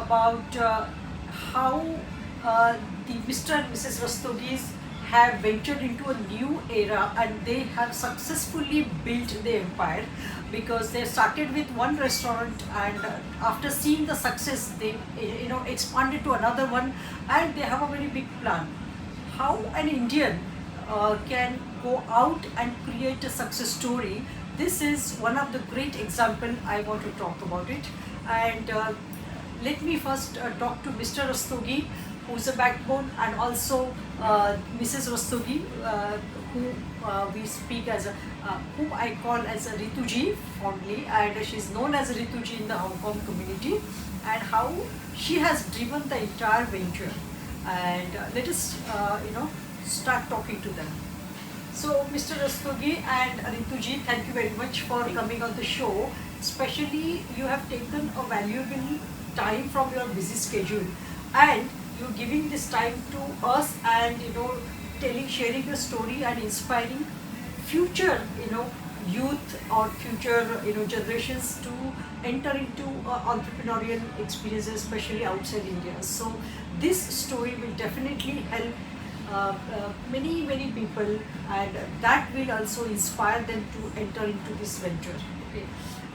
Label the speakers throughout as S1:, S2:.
S1: about how the Mr. and Mrs. Rastogis have ventured into a new era and they have successfully built the empire, because they started with one restaurant and after seeing the success they expanded to another one, and they have a very big plan. How an Indian can go out and create a success story, this is one of the great example I want to talk about it. And let me first talk to Mr. Rastogi, who's a backbone, and also Mrs. Rastogi, who we speak as a, whom I call as a Rituji fondly, and she's known as Rituji in the Hong Kong community, and how she has driven the entire venture. And let us, start talking to them. So, Mr. Rastogi and Rituji, thank you very much for coming on the show. Especially, you have taken a valuable time from your busy schedule, and you're giving this time to us, and sharing your story and inspiring future, youth or future, generations to enter into entrepreneurial experiences, especially outside India. So, this story will definitely help many people, and that will also inspire them to enter into this venture. Okay.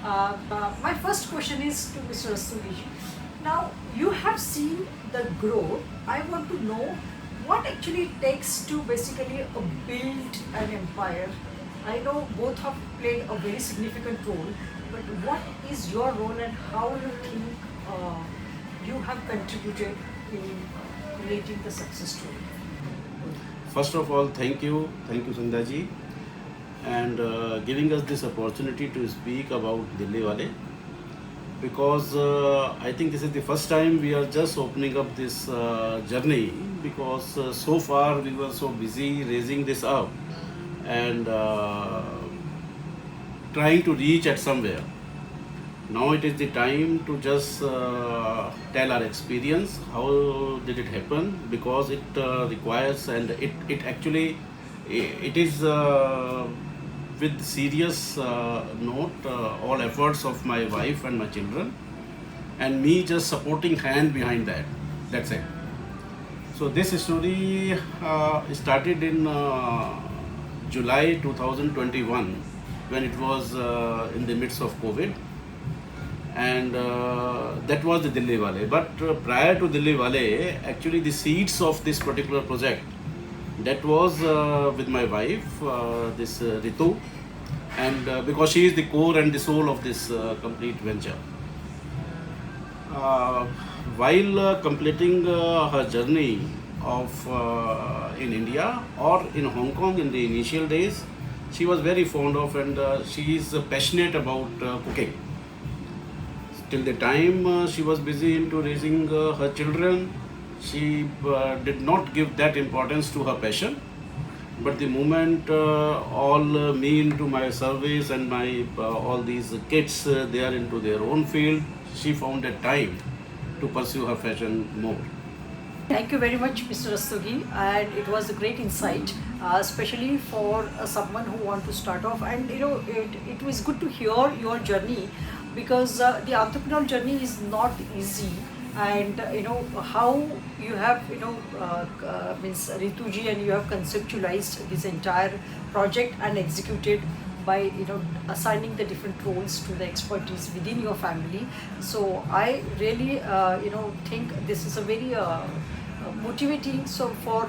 S1: My first question is to Mr. Rastogi. Now you have seen the growth. I want to know what actually it takes to basically build an empire. I know both have played a very significant role, but what is your role and how you think you have contributed in creating the success story?
S2: First of all, thank you Sandhya and giving us this opportunity to speak about Dilli Wale, because I think this is the first time we are just opening up this journey, because so far we were so busy raising this up and trying to reach at somewhere. Now it is the time to just tell our experience, how did it happen, because it requires, and it actually, it is with serious note, all efforts of my wife and my children, and me just supporting hand behind that. That's it. So this story started in July 2021, when it was in the midst of COVID, and that was the Dilli Wale. But prior to Dilli Wale, actually the seeds of this particular project, that was with my wife, this Ritu, and because she is the core and the soul of this complete venture. While completing her journey of in India or in Hong Kong in the initial days, she was very fond of, and she is passionate about cooking. Till the time she was busy into raising her children, she did not give that importance to her passion. But the moment all me into my service and my all these kids, they are into their own field, she found a time to pursue her passion more.
S1: Thank you very much, Mr. Rastogi, and it was a great insight, especially for someone who want to start off. And it was good to hear your journey, because the entrepreneurial journey is not easy, and how you have means Rituji, and you have conceptualized this entire project and executed by assigning the different roles to the expertise within your family. So I really think this is a very motivating, so for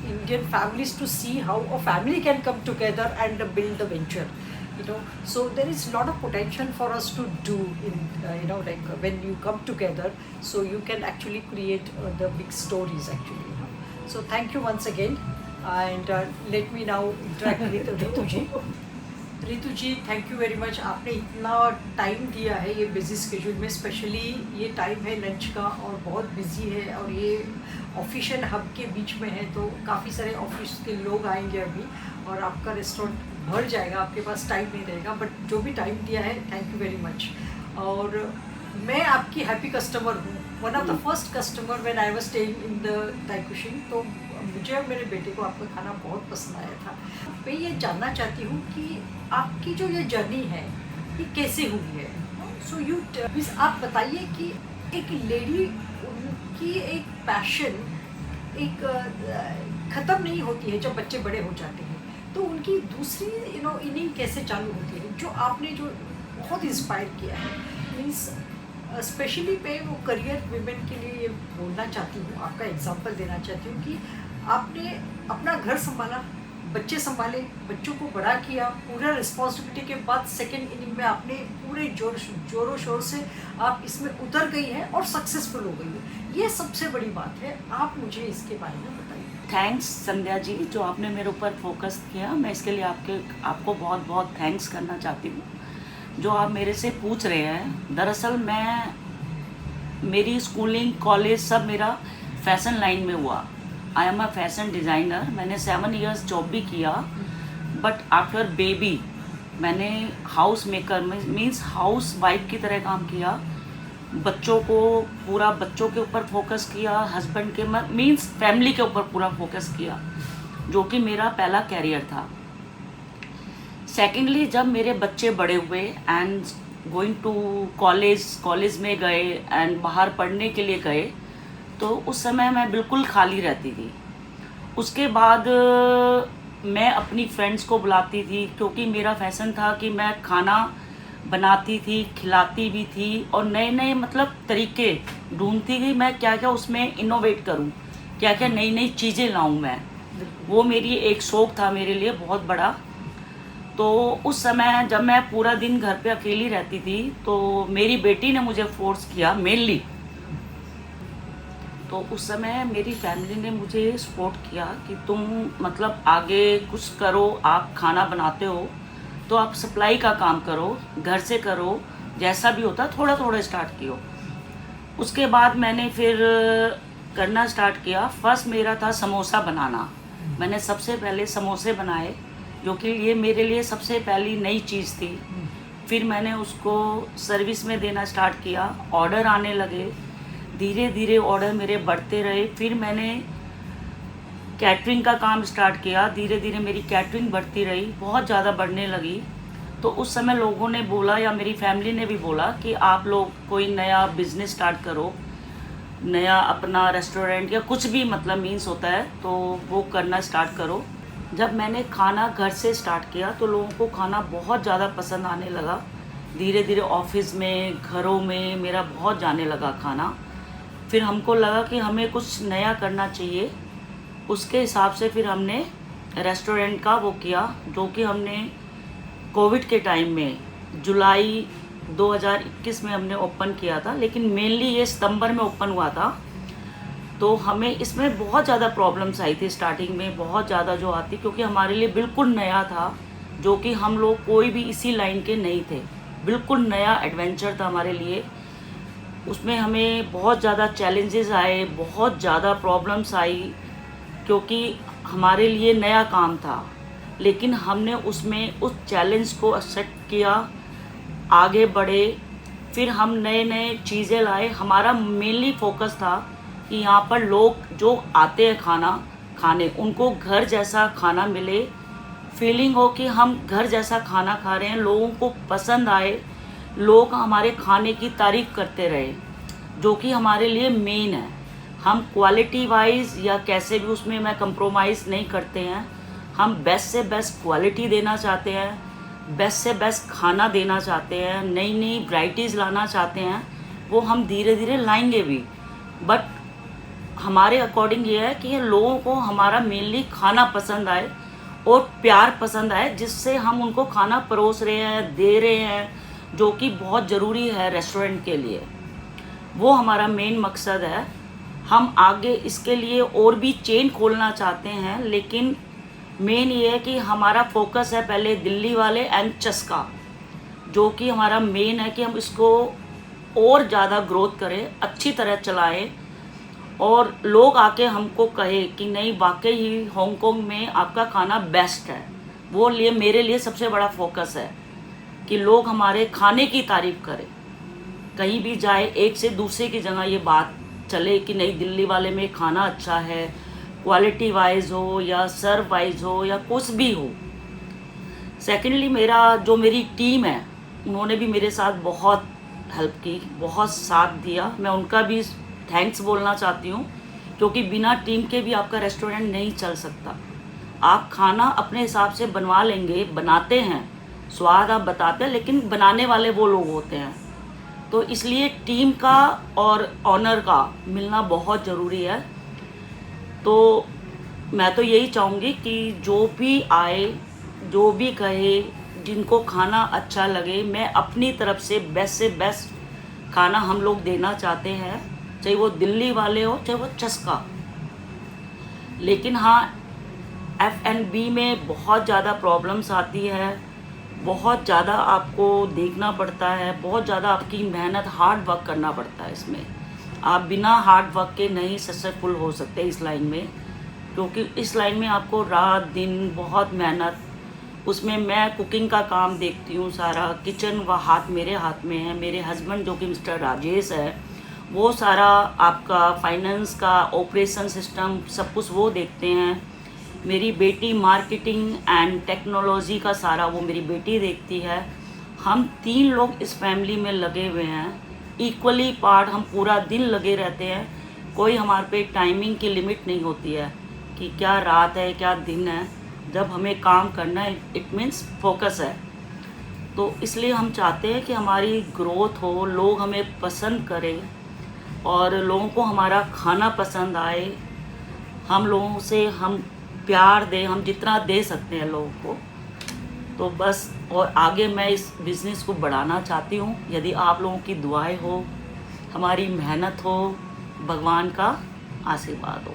S1: Indian families to see how a family can come together and build the venture. So there is a lot of potential for us to do in like when you come together, so you can actually create the big stories actually. So thank you once again, and let me now interact with Rituji. Rituji, thank you very much, आपने इतना time दिया है ये busy schedule में, specially ये time है lunch का और बहुत बिजी है, और ये ऑफिशियल हब के बीच में है, तो काफ़ी सारे ऑफिस के लोग आएंगे अभी और आपका रेस्टोरेंट भर जाएगा, आपके पास टाइम नहीं रहेगा, बट जो भी टाइम दिया है थैंक यू वेरी मच। और मैं आपकी हैप्पी कस्टमर हूँ, one of the first customer when I was staying in the ताइकुशिंग, तो मुझे और मेरे बेटे को आपका खाना बहुत पसंद आया था। मैं ये जानना चाहती हूँ कि आपकी जो ये जर्नी है ये कैसे हुई है। सो यू प्लीज़ आप बताइए कि एक लेडी, उनकी एक पैशन एक ख़त्म नहीं होती है जब बच्चे बड़े हो जाते हैं, तो उनकी दूसरी इनिंग कैसे चालू होती है, जो आपने जो बहुत इंस्पायर किया है। मीन्स स्पेशली मैं वो करियर वीमेन के लिए बोलना चाहती हूँ, आपका एग्जांपल देना चाहती हूँ कि आपने अपना घर संभाला, बच्चे संभाले, बच्चों को बड़ा किया, पूरा रिस्पॉन्सिबिलिटी के बाद सेकेंड इनिंग में आपने पूरे जोरों शोर से आप इसमें उतर गई है और सक्सेसफुल हो गई है। ये सबसे बड़ी बात है। आप मुझे इसके बारे में बताइए।
S3: थैंक्स संध्या जी, जो आपने मेरे ऊपर फोकस किया, मैं इसके लिए आपको बहुत बहुत थैंक्स करना चाहती हूँ। जो आप मेरे से पूछ रहे हैं, दरअसल मेरी स्कूलिंग, कॉलेज सब मेरा फैशन लाइन में हुआ। I am a fashion designer. मैंने 7 इयर्स जॉब भी किया, बट आफ्टर बेबी मैंने house maker means house wife की तरह काम किया। बच्चों के ऊपर फोकस किया, हस्बैंड के मीन्स फैमिली के ऊपर पूरा फोकस किया, जो कि मेरा पहला कैरियर था। सेकेंडली, जब मेरे बच्चे बड़े हुए एंड गोइंग टू कॉलेज में गए एंड बाहर पढ़ने के लिए गए, तो उस समय मैं बिल्कुल खाली रहती थी। उसके बाद मैं अपनी फ्रेंड्स को बुलाती थी, क्योंकि मेरा फैशन था कि मैं खाना बनाती थी, खिलाती भी थी और नए नए मतलब तरीके ढूंढती थी, मैं क्या क्या उसमें इनोवेट करूं, क्या क्या नई नई चीज़ें लाऊं मैं। वो मेरी एक शौक़ था मेरे लिए बहुत बड़ा। तो उस समय जब मैं पूरा दिन घर पे अकेली रहती थी, तो मेरी बेटी ने मुझे फोर्स किया मेनली। तो उस समय मेरी फैमिली ने मुझे सपोर्ट किया कि तुम मतलब आगे कुछ करो, आप खाना बनाते हो तो आप सप्लाई का काम करो, घर से करो, जैसा भी होता थोड़ा थोड़ा स्टार्ट किया। उसके बाद मैंने फिर करना स्टार्ट किया। फर्स्ट मेरा था समोसा बनाना। मैंने सबसे पहले समोसे बनाए, जो कि ये मेरे लिए सबसे पहली नई चीज़ थी। फिर मैंने उसको सर्विस में देना स्टार्ट किया, ऑर्डर आने लगे, धीरे धीरे ऑर्डर मेरे बढ़ते रहे। फिर मैंने कैटरिंग का काम स्टार्ट किया, धीरे धीरे मेरी कैटरिंग बढ़ती रही, बहुत ज़्यादा बढ़ने लगी। तो उस समय लोगों ने बोला, या मेरी फैमिली ने भी बोला कि आप लोग कोई नया बिज़नेस स्टार्ट करो, नया अपना रेस्टोरेंट या कुछ भी मतलब मीन्स होता है, तो वो करना स्टार्ट करो। जब मैंने खाना घर से स्टार्ट किया तो लोगों को खाना बहुत ज़्यादा पसंद आने लगा। धीरे धीरे ऑफिस में, घरों में मेरा बहुत जाने लगा खाना। फिर हमको लगा कि हमें कुछ नया करना चाहिए। उसके हिसाब से फिर हमने रेस्टोरेंट का वो किया, जो कि हमने कोविड के टाइम में जुलाई 2021 में हमने ओपन किया था, लेकिन मेनली ये सितंबर में ओपन हुआ था। तो हमें इसमें बहुत ज़्यादा प्रॉब्लम्स आई थी स्टार्टिंग में, बहुत ज़्यादा जो आती, क्योंकि हमारे लिए बिल्कुल नया था, जो कि हम लोग कोई भी इसी लाइन के नहीं थे। बिल्कुल नया एडवेंचर था हमारे लिए। उसमें हमें बहुत ज़्यादा चैलेंजेस आए, बहुत ज़्यादा प्रॉब्लम्स आई, क्योंकि हमारे लिए नया काम था। लेकिन हमने उसमें उस चैलेंज को एक्सेप्ट किया, आगे बढ़े। फिर हम नए नए चीज़ें लाए। हमारा मेनली फोकस था कि यहाँ पर लोग जो आते हैं खाना खाने, उनको घर जैसा खाना मिले, फीलिंग हो कि हम घर जैसा खाना खा रहे हैं, लोगों को पसंद आए, लोग हमारे खाने की तारीफ़ करते रहे, जो कि हमारे लिए मेन है। हम क्वालिटी वाइज या कैसे भी उसमें मैं कंप्रोमाइज़ नहीं करते हैं। हम बेस्ट से बेस्ट क्वालिटी देना चाहते हैं, बेस्ट से बेस्ट खाना देना चाहते हैं, नई नई वैराइटीज़ लाना चाहते हैं। वो हम धीरे धीरे लाएंगे भी, बट हमारे अकॉर्डिंग ये है कि लोगों को हमारा मेनली खाना पसंद आए और प्यार पसंद आए, जिससे हम उनको खाना परोस रहे हैं, दे रहे हैं, जो कि बहुत ज़रूरी है रेस्टोरेंट के लिए। वो हमारा मेन मकसद है। हम आगे इसके लिए और भी चेन खोलना चाहते हैं, लेकिन मेन ये है कि हमारा फोकस है पहले दिल्ली वाले एंड चस्का, जो कि हमारा मेन है कि हम इसको और ज़्यादा ग्रोथ करें, अच्छी तरह चलाएं और लोग आके हमको कहे कि नहीं, वाकई ही हांगकांग में आपका खाना बेस्ट है। वो लिए मेरे लिए सबसे बड़ा फोकस है कि लोग हमारे खाने की तारीफ़ करें। कहीं भी जाए, एक से दूसरे की जगह ये बात चले कि नहीं, दिल्ली वाले में खाना अच्छा है, क्वालिटी वाइज हो या सर्व वाइज हो या कुछ भी हो। सेकेंडली, मेरी टीम है, उन्होंने भी मेरे साथ बहुत हेल्प की, बहुत साथ दिया। मैं उनका भी थैंक्स बोलना चाहती हूँ, क्योंकि बिना टीम के भी आपका रेस्टोरेंट नहीं चल सकता। आप खाना अपने हिसाब से बनवा लेंगे, बनाते हैं, स्वाद आप बताते हैं, लेकिन बनाने वाले वो लोग होते हैं। तो इसलिए टीम का और ऑनर का मिलना बहुत ज़रूरी है। तो मैं तो यही चाहूँगी कि जो भी आए, जो भी कहे, जिनको खाना अच्छा लगे, मैं अपनी तरफ से बेस्ट खाना हम लोग देना चाहते हैं, चाहे वो दिल्ली वाले हो, चाहे वो चस्का। लेकिन हाँ, F&B में बहुत ज़्यादा प्रॉब्लम्स आती है, बहुत ज़्यादा आपको देखना पड़ता है, बहुत ज़्यादा आपकी मेहनत, हार्ड वर्क करना पड़ता है इसमें। आप बिना हार्ड वर्क के नहीं सक्सेसफुल हो सकते इस लाइन में, क्योंकि इस लाइन में आपको रात दिन बहुत मेहनत। उसमें मैं कुकिंग का काम देखती हूँ सारा, किचन व हाथ मेरे हाथ में है। मेरे हस्बैंड जो कि मिस्टर राजेश है, वो सारा आपका फाइनेंस का ऑपरेशन सिस्टम सब कुछ वो देखते हैं। मेरी बेटी मार्केटिंग एंड टेक्नोलॉजी का सारा वो मेरी बेटी देखती है। हम 3 लोग इस फैमिली में लगे हुए हैं, इक्वली पार्ट, हम पूरा दिन लगे रहते हैं। कोई हमारे पे टाइमिंग की लिमिट नहीं होती है कि क्या रात है क्या दिन है। जब हमें काम करना है, इट मीन्स फोकस है। तो इसलिए हम चाहते हैं कि हमारी ग्रोथ हो, लोग हमें पसंद करें और लोगों को हमारा खाना पसंद आए। हम लोगों से हम प्यार दें, हम जितना दे सकते हैं लोगों को। तो बस, और आगे मैं इस बिज़नेस को बढ़ाना चाहती हूँ। यदि आप लोगों की दुआएं हो, हमारी मेहनत हो, भगवान का आशीर्वाद हो।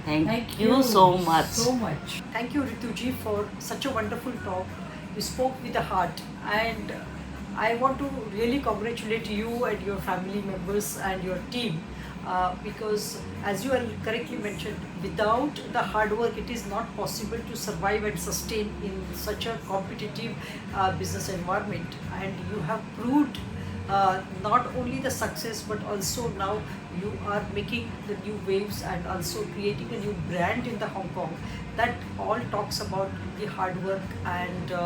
S3: Thank you so much.
S1: So much. Thank you, Rituji, for such a wonderful talk. You spoke with the heart, and I want to really congratulate you and your family members and your team, because, as you have correctly mentioned, without the hard work, it is not possible to survive and sustain in such a competitive business environment. And you have proved not only the success, but also now you are making the new waves and also creating a new brand in the Hong Kong. That all talks about the hard work and the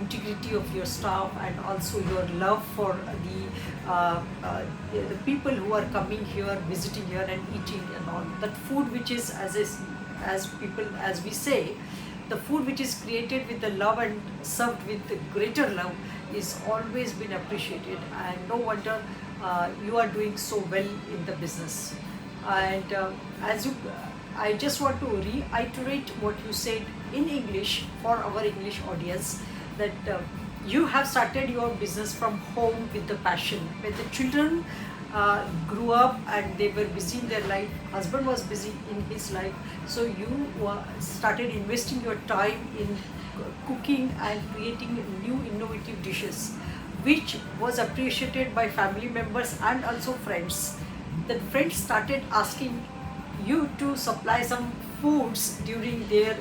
S1: integrity of your staff, and also your love for the people who are coming here, visiting here and eating and all that food, which is, as people, as we say, the food which is created with the love and served with the greater love is always been appreciated. And no wonder you are doing so well in the business. And as you I just want to reiterate what you said in English for our English audience, that you have started your business from home with the passion. When the children grew up and they were busy in their life, husband was busy in his life, so you started investing your time in cooking and creating new innovative dishes, which was appreciated by family members and also friends. The friends started asking you to supply some foods during their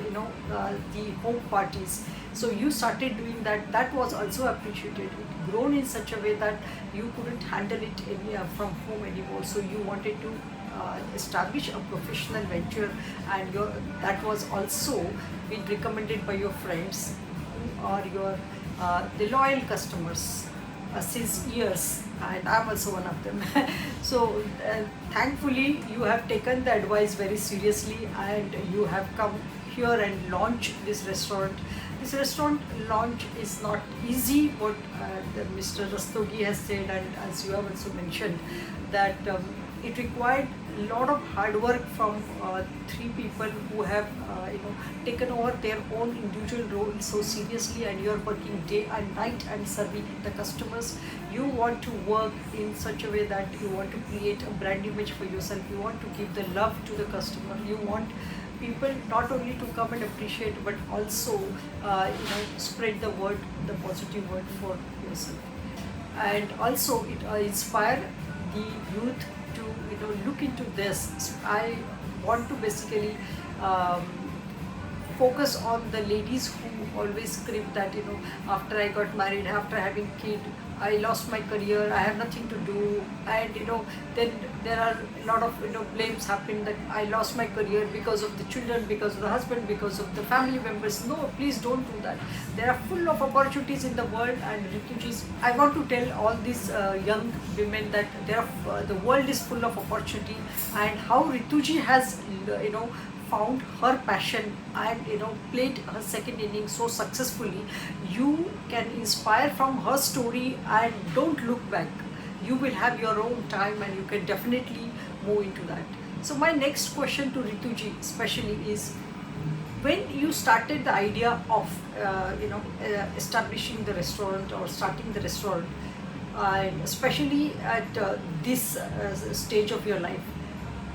S1: the home parties. So you started doing that. That was also appreciated. It grown in such a way that you couldn't handle it from home anymore, so you wanted to establish a professional venture, and that was also been recommended by your friends or your the loyal customers since years, and I'm also one of them. So thankfully you have taken the advice very seriously, and you have come here and launched this restaurant. This restaurant launch is not easy, what Mr. Rastogi has said, and as you have also mentioned, that it required a lot of hard work from 3 people who have taken over their own individual role so seriously, and you are working day and night and serving the customers. You want to work in such a way that you want to create a brand image for yourself. You want to give the love to the customer. You want people not only to come and appreciate, but also spread the word, the positive word for yourself, and also it inspire the youth to look into this. I want to basically focus on the ladies who always scream that after I got married, after having kid, I lost my career, I have nothing to do, and then there are a lot of blames happen that I lost my career because of the children, because of the husband, because of the family members. No, please don't do that. There are full of opportunities in the world, and refugees. I want to tell all these young women that the world is full of opportunity, and how Rituji has found her passion and played her second inning so successfully. You can inspire from her story and don't look back. You will have your own time and you can definitely move into that. So my next question to Rituji especially is, when you started the idea of establishing the restaurant or starting the restaurant, and especially at this stage of your life,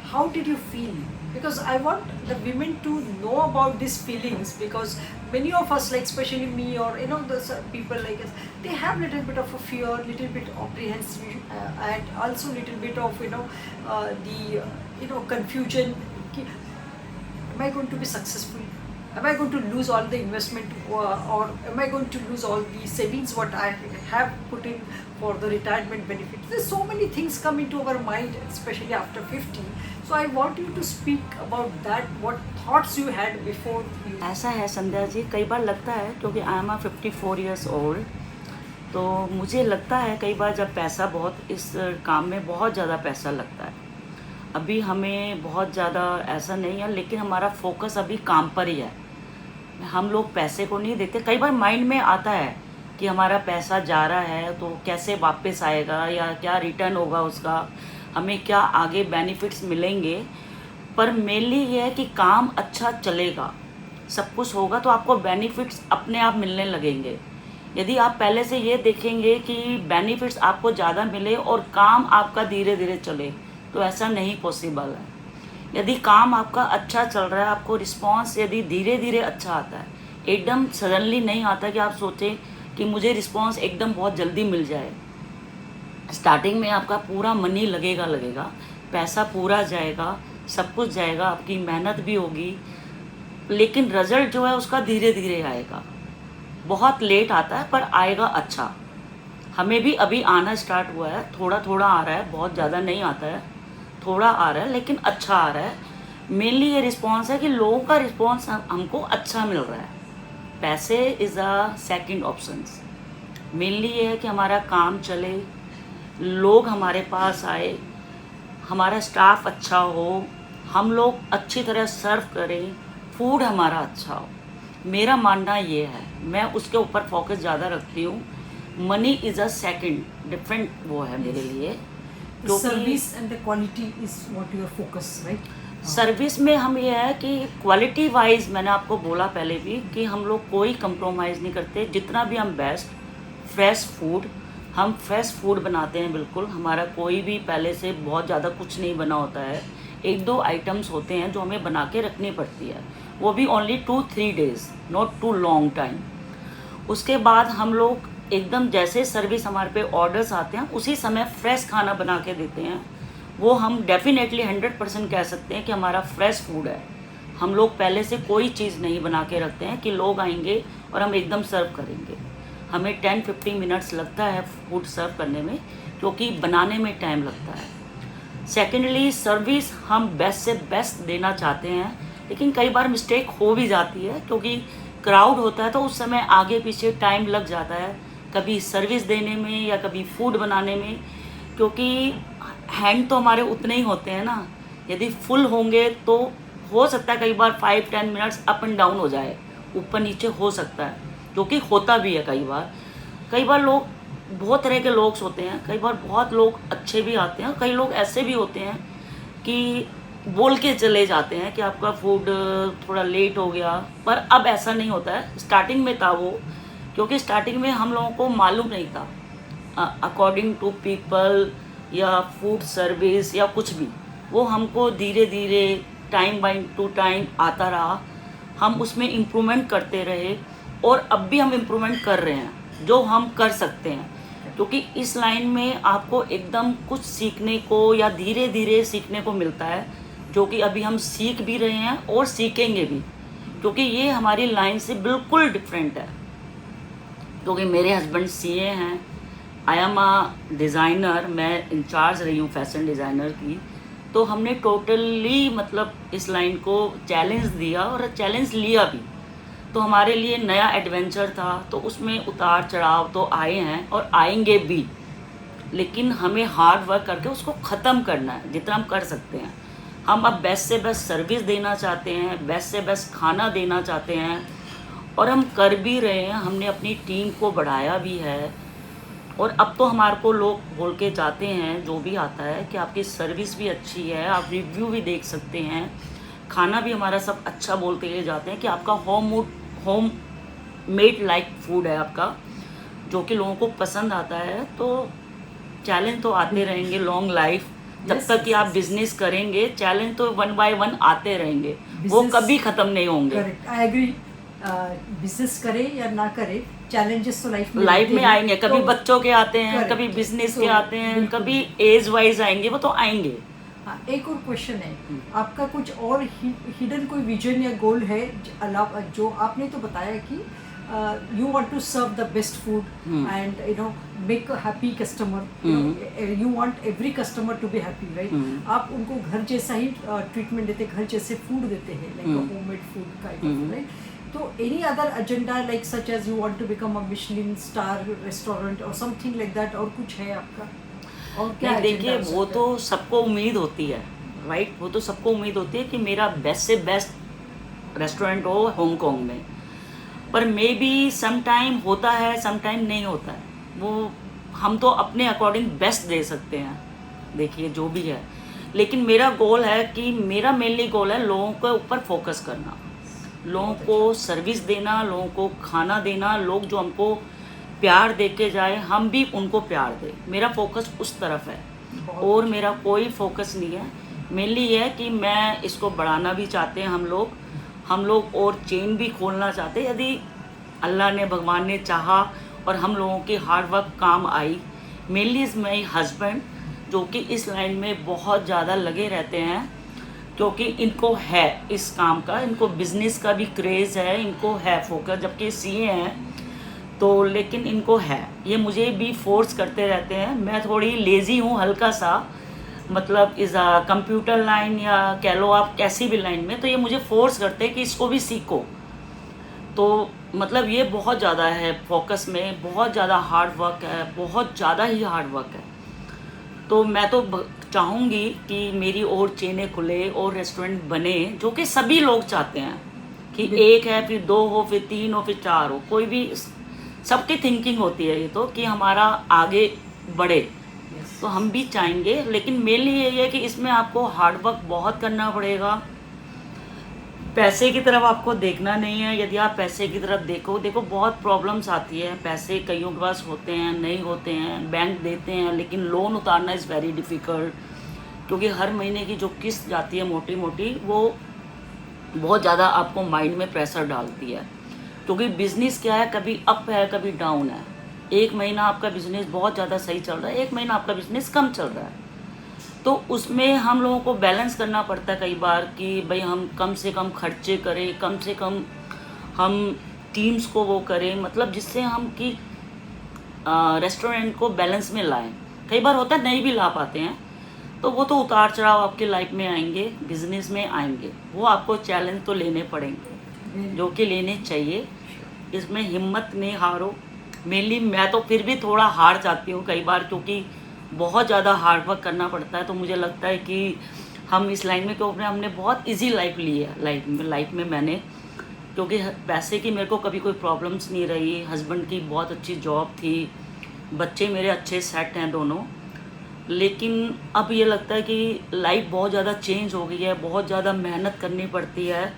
S1: how did you feel? Because I want the women to know about these feelings, because many of us, like especially me or the people like us, they have little bit of a fear, little bit apprehensive, and also little bit of the confusion. Am I going to be successful? Am I going to lose all the investment, or am I going to lose all the savings what I have put in for the retirement benefit? There's so many things come into our mind, especially after 50. So I want you to speak about that. What thoughts you had before you?
S3: ऐसा है संध्या जी, कई बार लगता है, क्योंकि I am 54 years old, तो मुझे लगता है कई बार जब पैसा बहुत, इस काम में बहुत ज़्यादा पैसा लगता है। अभी हमें बहुत ज़्यादा ऐसा नहीं है, लेकिन हमारा फोकस अभी काम पर ही है। हम लोग पैसे को नहीं देखते। कई बार माइंड में आता है कि हमारा पैसा जा रहा है तो कैसे वापस आएगा, या क्या रिटर्न होगा उसका, हमें क्या आगे बेनिफिट्स मिलेंगे। पर मेनली ये है कि काम अच्छा चलेगा, सब कुछ होगा तो आपको बेनिफिट्स अपने आप मिलने लगेंगे। यदि आप पहले से ये देखेंगे कि बेनिफिट्स आपको ज़्यादा मिले और काम आपका धीरे धीरे चले, तो ऐसा नहीं पॉसिबल है। यदि काम आपका अच्छा चल रहा है, आपको रिस्पॉन्स यदि धीरे धीरे अच्छा आता है, एकदम सडनली नहीं आता कि आप सोचें कि मुझे रिस्पॉन्स एकदम बहुत जल्दी मिल जाए। स्टार्टिंग में आपका पूरा मनी लगेगा, पैसा पूरा जाएगा, सब कुछ जाएगा, आपकी मेहनत भी होगी, लेकिन रिजल्ट जो है उसका धीरे धीरे आएगा। बहुत लेट आता है पर आएगा अच्छा। हमें भी अभी आना स्टार्ट हुआ है, थोड़ा थोड़ा आ रहा है, बहुत ज़्यादा नहीं आता है, थोड़ा आ रहा है लेकिन अच्छा आ रहा है। मेनली ये रिस्पॉन्स है कि लोगों का रिस्पॉन्स हमको अच्छा मिल रहा है। पैसे is a second options. Mainly ये है कि हमारा काम चले, लोग हमारे पास आए, हमारा स्टाफ अच्छा हो, हम लोग अच्छी तरह सर्व करें, फूड हमारा अच्छा हो। मेरा मानना ये है, मैं उसके ऊपर फोकस ज़्यादा रखती हूँ। Money is a second different वो है मेरे लिए।
S1: Service and the quality is what your focus, right?
S3: Service में हम ये है कि क्वालिटी वाइज, मैंने आपको बोला पहले भी कि हम लोग कोई कंप्रोमाइज़ नहीं करते। जितना भी हम बेस्ट फ्रेश फूड, हम फ्रेश फूड बनाते हैं बिल्कुल। हमारा कोई भी पहले से बहुत ज़्यादा कुछ नहीं बना होता है। 1-2 आइटम्स होते हैं जो हमें बना के रखनी पड़ती है, वो भी only 2-3 days, not too long time. उसके बाद हम लोग एकदम जैसे सर्विस हमारे पे ऑर्डर्स आते हैं उसी समय फ्रेश खाना बना के देते हैं। वो हम डेफिनेटली 100% कह सकते हैं कि हमारा फ्रेश फूड है। हम लोग पहले से कोई चीज़ नहीं बना के रखते हैं कि लोग आएंगे और हम एकदम सर्व करेंगे। हमें 10-15 मिनट्स लगता है फूड सर्व करने में, क्योंकि बनाने में टाइम लगता है। सेकेंडली सर्विस हम बेस्ट से बेस्ट देना चाहते हैं, लेकिन कई बार मिस्टेक हो भी जाती है, क्योंकि क्राउड होता है तो उस समय आगे पीछे टाइम लग जाता है, कभी सर्विस देने में या कभी फूड बनाने में, क्योंकि हैंड तो हमारे उतने ही होते हैं ना। यदि फुल होंगे तो हो सकता है कई बार 5-10 मिनट्स अप एंड डाउन हो जाए, ऊपर नीचे हो सकता है, जो कि होता भी है कई बार लोग, बहुत तरह के लोग होते हैं। कई बार बहुत लोग अच्छे भी आते हैं, कई लोग ऐसे भी होते हैं कि बोल के चले जाते हैं कि आपका फूड थोड़ा लेट हो गया। पर अब ऐसा नहीं होता है। स्टार्टिंग में था वो, क्योंकि स्टार्टिंग में हम लोगों को मालूम नहीं था अकॉर्डिंग टू पीपल या फूड सर्विस या कुछ भी। वो हमको धीरे धीरे टाइम बाय टू टाइम आता रहा, हम उसमें इम्प्रूवमेंट करते रहे, और अब भी हम इम्प्रूवमेंट कर रहे हैं जो हम कर सकते हैं। क्योंकि इस लाइन में आपको एकदम कुछ सीखने को या धीरे धीरे सीखने को मिलता है, जो कि अभी हम सीख भी रहे हैं और सीखेंगे भी, क्योंकि ये हमारी लाइन से बिल्कुल डिफरेंट है। क्योंकि मेरे हस्बैंड सीए हैं, आई एम अ डिज़ाइनर, मैं इंचार्ज रही हूँ फैशन डिज़ाइनर की। तो हमने टोटली मतलब इस लाइन को चैलेंज दिया और चैलेंज लिया भी। तो हमारे लिए नया एडवेंचर था, तो उसमें उतार चढ़ाव तो आए हैं और आएंगे भी, लेकिन हमें हार्ड वर्क करके उसको ख़त्म करना है जितना हम कर सकते हैं। हम अब बेस्ट से बेस्ट सर्विस देना चाहते हैं, बेस्ट से बेस्ट खाना देना चाहते हैं, और हम कर भी रहे हैं। हमने अपनी टीम को बढ़ाया भी है, और अब तो हमारे को लोग बोल के जाते हैं, जो भी आता है, कि आपकी सर्विस भी अच्छी है, आप रिव्यू भी देख सकते हैं, खाना भी हमारा सब अच्छा बोलते हुए जाते हैं कि आपका होम मेड लाइक फूड है आपका, जो कि लोगों को पसंद आता है। तो चैलेंज तो आते रहेंगे लॉन्ग लाइफ, जब तक कि आप बिजनेस करेंगे चैलेंज तो 1 बाय 1 आते रहेंगे, वो कभी ख़त्म नहीं होंगे।
S1: Correct, I agree. बिजनेस करे या ना करे, चैलेंजेस तो लाइफ
S3: में आएंगे। कभी बच्चों के आते हैं,
S1: correct,
S3: कभी बिजनेस
S1: तो
S3: के आते हैं, कभी एज वाइज आएंगे, वो तो आएंगे।
S1: हाँ, एक और क्वेश्चन है, आपका कुछ और हिडन कोई विजन या गोल है अलावा, जो आपने तो बताया कि you want to serve the best food and you know make a happy customer, you want every customer to be happy, right? आप उनको घर जैसा ही ट्रीटमेंट देते, घर जैसे फूड देते हैं, like homemade food kind of, right? तो any other agenda like such as you want to become a Michelin star restaurant और समथिंग लाइक दैट, और कुछ है आपका? और क्या
S3: नहीं, देखिए वो तो सबको उम्मीद होती है, राइट? वो तो सबको उम्मीद होती है कि मेरा बेस्ट से बेस्ट रेस्टोरेंट हो हांगकांग में, पर मे बी सम टाइम होता है, सम टाइम नहीं होता है। वो हम तो अपने अकॉर्डिंग बेस्ट दे सकते हैं, देखिए जो भी है। लेकिन मेरा गोल है कि मेरा मेनली गोल है लोगों के ऊपर फोकस करना, लोगों को सर्विस देना, लोगों को खाना देना, लोग जो हमको प्यार दे के जाए हम भी उनको प्यार दें। मेरा फोकस उस तरफ है, और मेरा कोई फोकस नहीं है। मेनली ये है कि मैं इसको बढ़ाना भी चाहते हैं हम लोग और चेन भी खोलना चाहते हैं, यदि अल्लाह ने, भगवान ने चाहा और हम लोगों की हार्ड वर्क काम आई। मेनली इज़ माई हस्बैंड, जो कि इस लाइन में बहुत ज़्यादा लगे रहते हैं, क्योंकि इनको है इस काम का, इनको बिज़नेस का भी क्रेज़ है, इनको है फोकस, जबकि सीए हैं तो, लेकिन इनको है। ये मुझे भी फोर्स करते रहते हैं। मैं थोड़ी लेज़ी हूँ हल्का सा, मतलब इस कंप्यूटर लाइन या कह लो आप कैसी भी लाइन में, तो ये मुझे फोर्स करते हैं कि इसको भी सीखो। तो मतलब ये बहुत ज़्यादा है फोकस में, बहुत ज़्यादा हार्ड वर्क है, बहुत ज़्यादा ही हार्ड वर्क है। तो मैं तो चाहूँगी कि मेरी और चेनें खुले और रेस्टोरेंट बने, जो कि सभी लोग चाहते हैं कि एक है, फिर 2 हो, फिर 3 हो, फिर 4 हो, कोई भी, सबकी थिंकिंग होती है ये तो कि हमारा आगे बढ़े। तो हम भी चाहेंगे, लेकिन मेनली ये है कि इसमें आपको हार्ड वर्क बहुत करना पड़ेगा। पैसे की तरफ आपको देखना नहीं है। यदि आप पैसे की तरफ देखो बहुत प्रॉब्लम्स आती है। पैसे कईयों के पास होते हैं, नहीं होते हैं, बैंक देते हैं, लेकिन लोन उतारना इज़ वेरी डिफ़िकल्ट, क्योंकि हर महीने की जो किस्त जाती है मोटी मोटी, वो बहुत ज़्यादा आपको माइंड में प्रेशर डालती है। क्योंकि बिज़नेस क्या है, कभी अप है, कभी डाउन है। एक महीना आपका बिज़नेस बहुत ज़्यादा सही चल रहा है, एक महीना आपका बिज़नेस कम चल रहा है। तो उसमें हम लोगों को बैलेंस करना पड़ता है कई बार कि भाई हम कम से कम खर्चे करें, कम से कम हम टीम्स को वो करें, मतलब जिससे हम कि रेस्टोरेंट को बैलेंस में लाएं। कई बार होता है नहीं भी ला पाते हैं, तो वो तो उतार चढ़ाव आपके लाइफ में आएंगे, बिजनेस में आएंगे, वो आपको चैलेंज तो लेने पड़ेंगे, जो कि लेने चाहिए। इसमें हिम्मत नहीं हारो। मेनली मैं तो फिर भी थोड़ा हार जाती हूँ कई बार, क्योंकि बहुत ज़्यादा हार्ड वर्क करना पड़ता है। तो मुझे लगता है कि हम इस लाइन में, क्योंकि हमने बहुत इजी लाइफ ली है लाइफ में मैंने, क्योंकि पैसे की मेरे को कभी कोई प्रॉब्लम्स नहीं रही। हस्बैंड की बहुत अच्छी जॉब थी, बच्चे मेरे अच्छे सेट हैं दोनों। लेकिन अब ये लगता है कि लाइफ बहुत ज़्यादा चेंज हो गई है, बहुत ज़्यादा मेहनत करनी पड़ती है,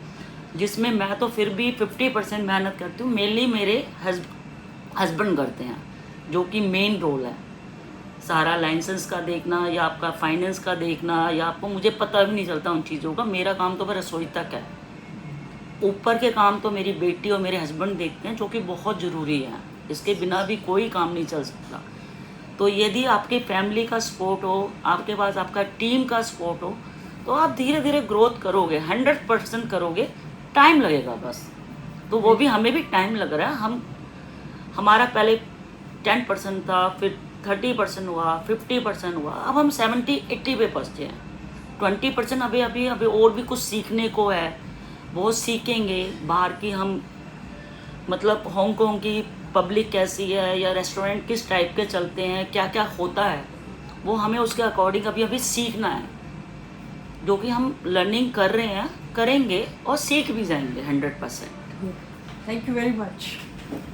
S3: जिसमें मैं तो फिर भी 50% मेहनत करती हूँ। मेनली मेरे हस्बैंड करते हैं, जो कि मेन रोल है। सारा लाइसेंस का देखना या आपका फाइनेंस का देखना, या आपको, मुझे पता भी नहीं चलता उन चीज़ों का। मेरा काम तो बस रसोई तक है, ऊपर के काम तो मेरी बेटी और मेरे हस्बैंड देखते हैं, जो कि बहुत ज़रूरी है। इसके बिना भी कोई काम नहीं चल सकता। तो यदि आपकी फैमिली का सपोर्ट हो, आपके पास आपका टीम का सपोर्ट हो, तो आप धीरे धीरे ग्रोथ करोगे, 100% करोगे। टाइम लगेगा बस, तो वो भी हमें भी टाइम लग रहा है। हमारा पहले 10% था, फिर 30% हुआ, 50% हुआ, अब हम 70-80 पे पहुँचे हैं। 20% अभी और भी कुछ सीखने को है, बहुत सीखेंगे। बाहर की हम मतलब हांगकांग की पब्लिक कैसी है या रेस्टोरेंट किस टाइप के चलते हैं, क्या क्या होता है, वो हमें उसके अकॉर्डिंग अभी सीखना है, जो कि हम लर्निंग कर रहे हैं, करेंगे और सीख भी जाएंगे 100%।
S1: Thank you very much.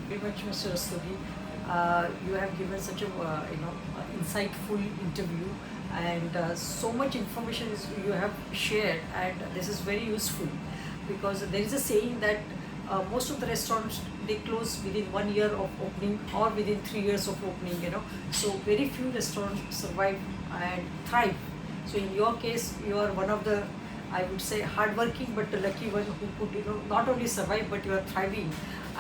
S1: Very much, Mr. Rastogi. You have given such a insightful interview, and so much information you have shared, and this is very useful because there is a saying that most of the restaurants they close within 1 year of opening or within 3 years of opening. So very few restaurants survive and thrive. So in your case, you are one of the, I would say, hardworking but the lucky one who could not only survive but you are thriving.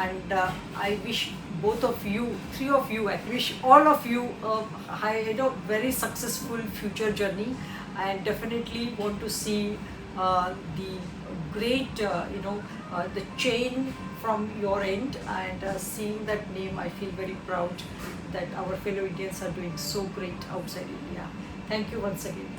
S1: And I wish both of you, three of you, I wish all of you very successful future journey, and definitely want to see the great the chain from your end, and seeing that name I feel very proud that our fellow Indians are doing so great outside India. Thank you once again.